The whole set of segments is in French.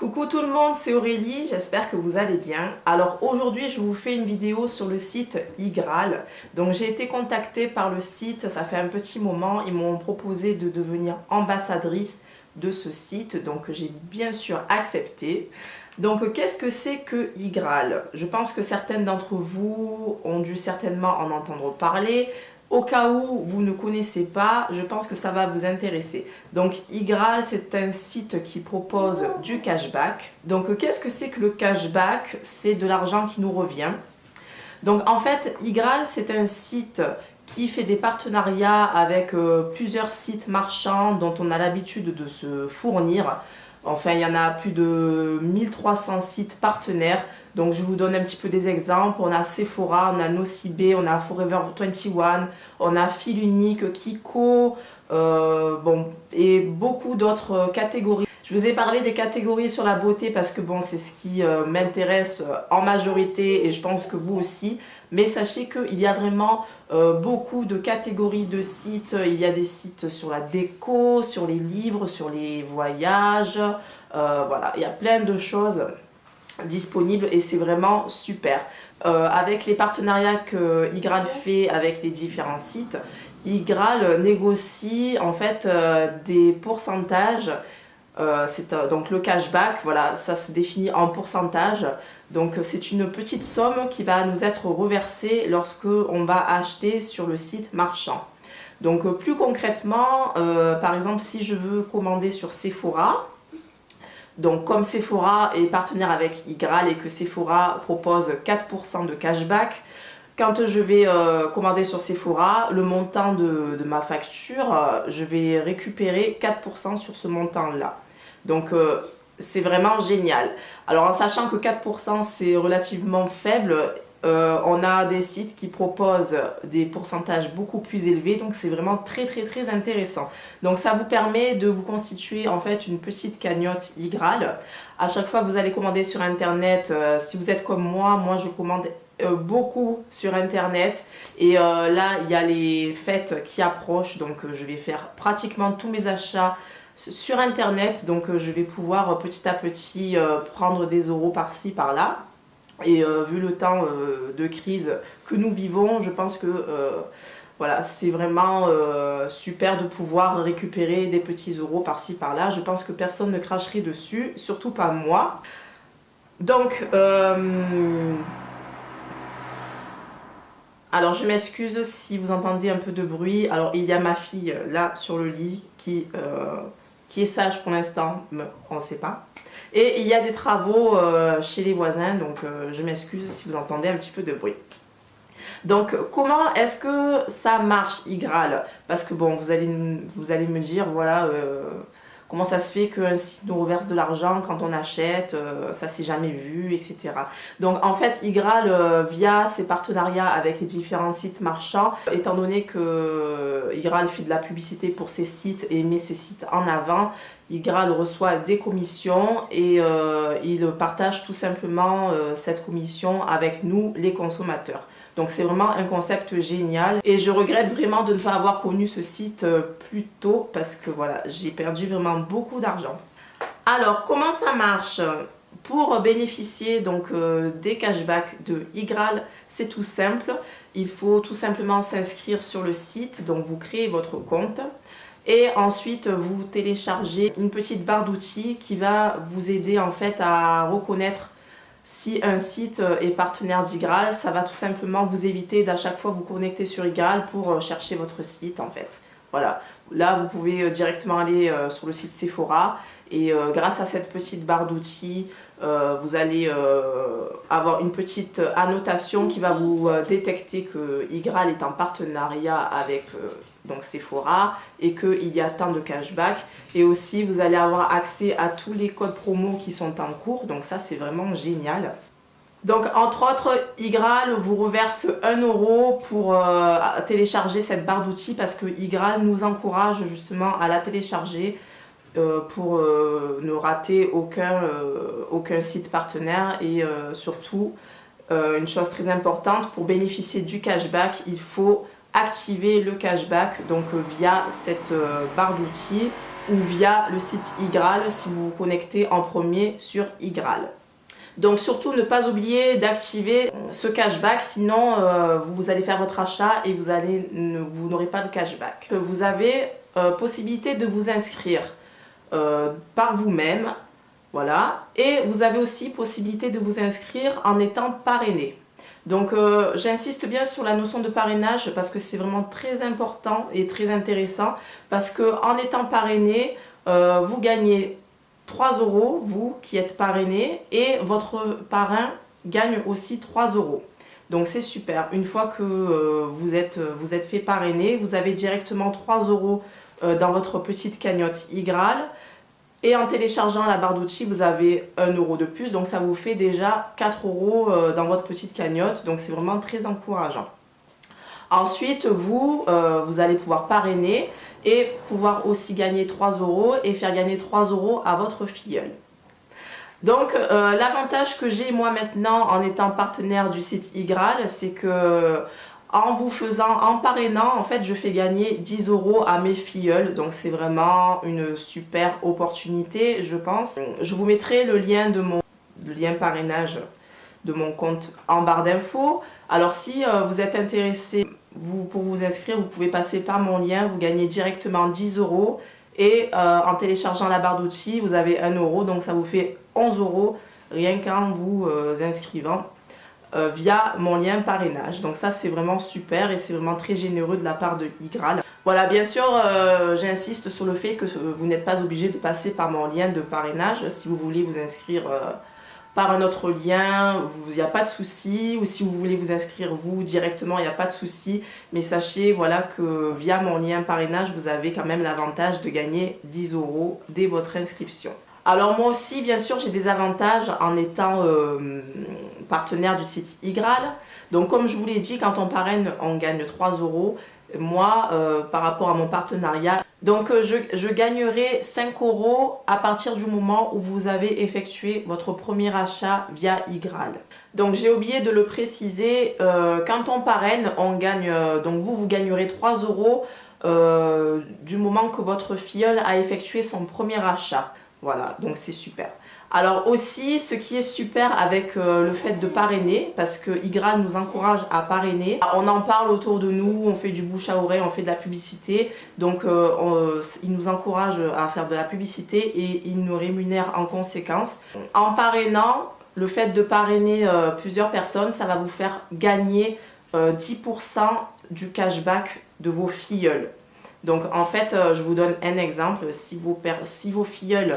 Coucou tout le monde, c'est Aurélie, j'espère que vous allez bien. Alors aujourd'hui je vous fais une vidéo sur le site Igral. Donc j'ai été contactée par le site, ça fait un petit moment, ils m'ont proposé de devenir ambassadrice de ce site, donc j'ai bien sûr accepté. Donc qu'est-ce que c'est que Igral? Je pense que certaines d'entre vous ont dû certainement en entendre parler. Au cas où vous ne connaissez pas, je pense que ça va vous intéresser. Donc Igral, c'est un site qui propose du cashback. Donc qu'est-ce que c'est que le cashback? C'est de l'argent qui nous revient. Donc en fait, Igral, c'est un site qui fait des partenariats avec plusieurs sites marchands dont on a l'habitude de se fournir. Enfin, il y en a plus de 1300 sites partenaires. Donc, je vous donne un petit peu des exemples. On a Sephora, on a Nocibé, on a Forever 21, on a Fil Unique, Kiko, et beaucoup d'autres catégories. Je vous ai parlé des catégories sur la beauté parce que bon, c'est ce qui m'intéresse en majorité et je pense que vous aussi. Mais sachez qu'il y a vraiment beaucoup de catégories de sites. Il y a des sites sur la déco, sur les livres, sur les voyages. Voilà, il y a plein de choses disponibles et c'est vraiment super. Avec les partenariats que Igral fait avec les différents sites, Igral négocie en fait des pourcentages. Donc le cashback, voilà, ça se définit en pourcentage. Donc c'est une petite somme qui va nous être reversée lorsque on va acheter sur le site marchand. Donc plus concrètement, par exemple si je veux commander sur Sephora, donc comme Sephora est partenaire avec Igral et que Sephora propose 4% de cashback, quand je vais commander sur Sephora, le montant de ma facture, je vais récupérer 4% sur ce montant-là. Donc c'est vraiment génial. Alors en sachant que 4% c'est relativement faible, on a des sites qui proposent des pourcentages beaucoup plus élevés, donc c'est vraiment très intéressant. Donc ça vous permet de vous constituer en fait une petite cagnotte Igral. À chaque fois que vous allez commander sur internet, si vous êtes comme moi je commande beaucoup sur internet et là il y a les fêtes qui approchent, donc je vais faire pratiquement tous mes achats sur internet, donc je vais pouvoir petit à petit prendre des euros par-ci par-là et vu le temps de crise que nous vivons, je pense que voilà, c'est vraiment super de pouvoir récupérer des petits euros par-ci par-là. Je pense que personne ne cracherait dessus, surtout pas moi. Donc alors je m'excuse si vous entendez un peu de bruit. Alors il y a ma fille là sur le lit qui est sage pour l'instant, mais on ne sait pas. Et il y a des travaux chez les voisins, donc je m'excuse si vous entendez un petit peu de bruit. Donc comment est-ce que ça marche Igral? Parce que bon, vous allez me dire, voilà, comment ça se fait qu'un site nous reverse de l'argent quand on achète, ça s'est jamais vu, etc. Donc en fait Igral, via ses partenariats avec les différents sites marchands, étant donné que Igral fait de la publicité pour ses sites et met ses sites en avant, Igral reçoit des commissions et il partage tout simplement cette commission avec nous les consommateurs. Donc c'est vraiment un concept génial et je regrette vraiment de ne pas avoir connu ce site plus tôt parce que voilà, j'ai perdu vraiment beaucoup d'argent. Alors comment ça marche? Pour bénéficier donc des cashbacks de Igral, c'est tout simple. Il faut tout simplement s'inscrire sur le site, donc vous créez votre compte. Et ensuite, vous téléchargez une petite barre d'outils qui va vous aider en fait à reconnaître si un site est partenaire d'Igral. Ça va tout simplement vous éviter d'à chaque fois vous connecter sur Igral pour chercher votre site en fait. Voilà, là vous pouvez directement aller sur le site Sephora et grâce à cette petite barre d'outils, vous allez avoir une petite annotation qui va vous détecter que Igral est en partenariat avec donc Sephora et qu'il y a tant de cashback. Et aussi vous allez avoir accès à tous les codes promo qui sont en cours, donc ça c'est vraiment génial. Donc entre autres, Igral vous reverse 1 euro pour télécharger cette barre d'outils parce que Igral nous encourage justement à la télécharger pour ne rater aucun site partenaire et surtout une chose très importante, pour bénéficier du cashback, il faut activer le cashback donc via cette barre d'outils. ou via le site Igral si vous vous connectez en premier sur Igral. Donc surtout ne pas oublier d'activer ce cashback, sinon vous allez faire votre achat et vous n'aurez pas de cashback. Vous avez possibilité de vous inscrire par vous-même, voilà, et vous avez aussi possibilité de vous inscrire en étant parrainé. Donc j'insiste bien sur la notion de parrainage parce que c'est vraiment très important et très intéressant, parce que en étant parrainé, vous gagnez 3 €, vous qui êtes parrainé, et votre parrain gagne aussi 3 €. Donc c'est super. Une fois que vous êtes fait parrainer, vous avez directement 3 € dans votre petite cagnotte Igral. Et en téléchargeant la barre d'outils, vous avez 1 € de plus. Donc ça vous fait déjà 4 € dans votre petite cagnotte. Donc c'est vraiment très encourageant. Ensuite, vous allez pouvoir parrainer et pouvoir aussi gagner 3 € et faire gagner 3 € à votre filleule. Donc l'avantage que j'ai moi maintenant en étant partenaire du site Igral, c'est que en parrainant, en fait, je fais gagner 10 € à mes filleuls. Donc c'est vraiment une super opportunité, je pense. Je vous mettrai le lien parrainage de mon compte en barre d'infos. Alors si vous êtes intéressé, pour vous inscrire, vous pouvez passer par mon lien, vous gagnez directement 10 € et en téléchargeant la barre d'outils, vous avez 1 €, donc ça vous fait 11 € rien qu'en vous inscrivant via mon lien parrainage. Donc ça c'est vraiment super et c'est vraiment très généreux de la part de Igral. Voilà, bien sûr j'insiste sur le fait que vous n'êtes pas obligé de passer par mon lien de parrainage. Si vous voulez vous inscrire par un autre lien, il n'y a pas de souci, ou si vous voulez vous inscrire vous directement, il n'y a pas de souci, mais sachez voilà que via mon lien parrainage, vous avez quand même l'avantage de gagner 10 € dès votre inscription. Alors moi aussi, bien sûr, j'ai des avantages en étant partenaire du site Igral. Donc comme je vous l'ai dit, quand on parraine, on gagne 3 €. Moi, par rapport à mon partenariat, donc je gagnerai 5 € à partir du moment où vous avez effectué votre premier achat via Igral. Donc j'ai oublié de le préciser, quand on parraine, on gagne, donc vous gagnerez 3 € du moment que votre filleul a effectué son premier achat. Voilà, donc c'est super. Alors aussi, ce qui est super avec le fait de parrainer, parce que Igral nous encourage à parrainer, on en parle autour de nous, on fait du bouche à oreille, on fait de la publicité, donc il nous encourage à faire de la publicité et il nous rémunère en conséquence. En parrainant, le fait de parrainer plusieurs personnes, ça va vous faire gagner 10% du cashback de vos filleuls. Donc en fait, je vous donne un exemple, si vos filleuls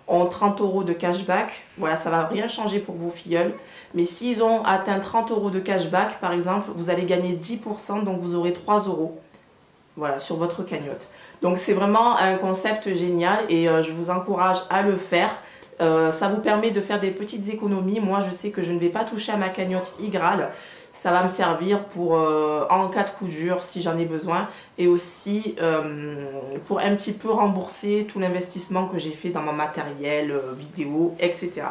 ont 30 € de cashback, voilà, ça ne va rien changer pour vos filleuls, mais s'ils ont atteint 30 € de cashback, par exemple, vous allez gagner 10%, donc vous aurez 3 €, voilà, sur votre cagnotte. Donc c'est vraiment un concept génial et je vous encourage à le faire. Ça vous permet de faire des petites économies. Moi, je sais que je ne vais pas toucher à ma cagnotte Igral. Ça va me servir pour en cas de coup dur si j'en ai besoin, et aussi pour un petit peu rembourser tout l'investissement que j'ai fait dans mon matériel, vidéo, etc.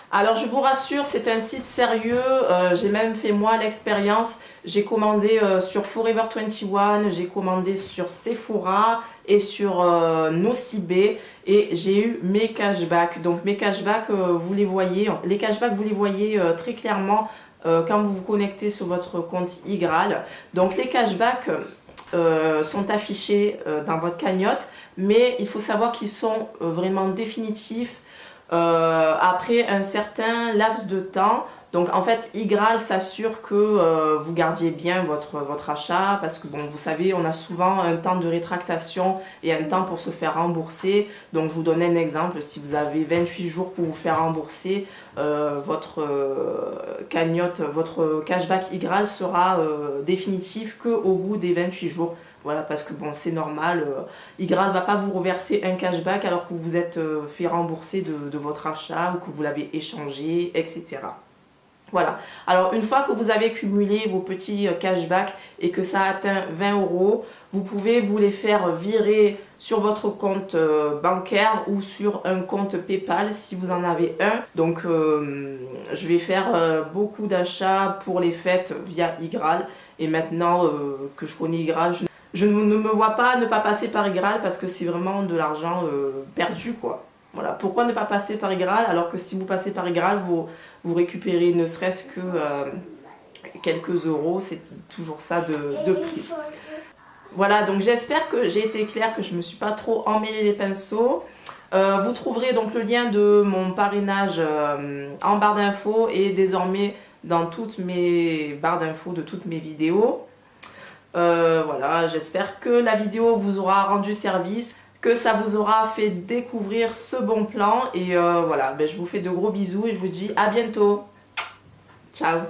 Alors je vous rassure, c'est un site sérieux, j'ai même fait moi l'expérience, j'ai commandé sur Forever 21, j'ai commandé sur Sephora et sur Nocibé, et j'ai eu mes cashbacks. Donc mes cashbacks, vous les voyez, très clairement quand vous vous connectez sur votre compte Igral. Donc les cashbacks sont affichés dans votre cagnotte, mais il faut savoir qu'ils sont vraiment définitifs après un certain laps de temps. Donc en fait Igral s'assure que vous gardiez bien votre achat, parce que bon, vous savez, on a souvent un temps de rétractation et un temps pour se faire rembourser. Donc je vous donne un exemple, si vous avez 28 jours pour vous faire rembourser, votre cagnotte, votre cashback Igral sera définitif qu'au bout des 28 jours. Voilà, parce que bon, c'est normal, Igral ne va pas vous reverser un cashback alors que vous vous êtes fait rembourser de votre achat ou que vous l'avez échangé, etc. Voilà, alors une fois que vous avez cumulé vos petits cashbacks et que ça atteint 20 €, vous pouvez vous les faire virer sur votre compte bancaire ou sur un compte PayPal si vous en avez un. Donc je vais faire beaucoup d'achats pour les fêtes via Igral, et maintenant que je connais Igral, je ne me vois pas ne pas passer par Igral parce que c'est vraiment de l'argent perdu quoi. Voilà, pourquoi ne pas passer par Igral alors que si vous passez par Igral, vous récupérez ne serait-ce que quelques euros, c'est toujours ça de prix. Voilà, donc j'espère que j'ai été claire, que je ne me suis pas trop emmêlé les pinceaux. Vous trouverez donc le lien de mon parrainage en barre d'infos et désormais dans toutes mes barres d'infos de toutes mes vidéos. Voilà, j'espère que la vidéo vous aura rendu service, que ça vous aura fait découvrir ce bon plan. Et voilà, ben, je vous fais de gros bisous et je vous dis à bientôt. Ciao!